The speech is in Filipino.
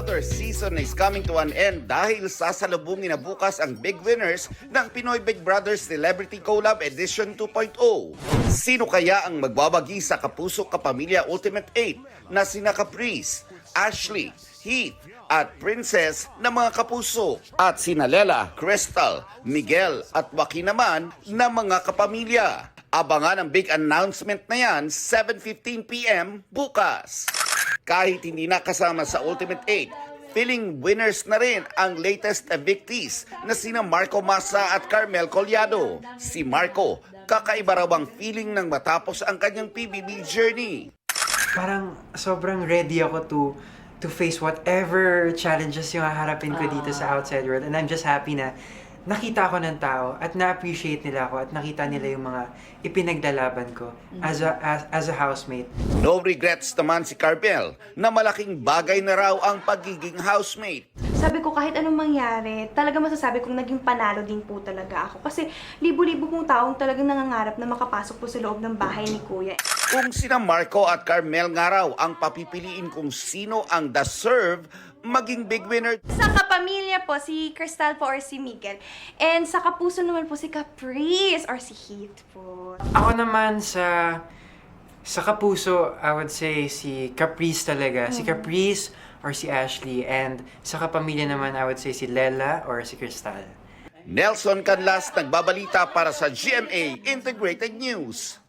Another season is coming to an end dahil sasalubungin na bukas ang big winners ng Pinoy Big Brother Celebrity Collab Edition 2.0. Sino kaya ang magbabagi sa Kapuso Kapamilya Ultimate 8 na sina Caprice, Ashley, Heath at Princess na mga kapuso at sina Lela, Crystal, Miguel at Joaquin naman na mga kapamilya. Abangan ang big announcement na yan 7:15 PM bukas. Kahit hindi nakasama sa Ultimate 8, feeling winners na rin ang latest evictees na sina Marco Massa at Carmel Collado. Si Marco, kakaiba raw ang feeling nang matapos ang kanyang PBB journey. Parang sobrang ready ako to face whatever challenges yung haharapin ko dito sa outside world. And I'm just happy na nakita ko ng tao at na-appreciate nila ako at nakita nila yung mga ipinaglalaban ko as a housemate. No regrets naman si Carmel na malaking bagay na raw ang pagiging housemate. Sabi ko kahit anong mangyari, talaga masasabi kong naging panalo din po talaga ako. Kasi libo-libo pong taong talagang nangangarap na makapasok po sa loob ng bahay ni Kuya. Kung sina Marco at Carmel nga raw ang papipiliin kung sino ang deserve maging big winner. Sa kapamilya po, si Crystal po or si Miguel. And sa kapuso naman po si Caprice or si Heath po. Ako naman sa kapuso, I would say si Caprice talaga. Si Caprice or si Ashley. And sa kapamilya naman, I would say si Lela or si Crystal. Nelson Canlas nagbabalita para sa GMA Integrated News.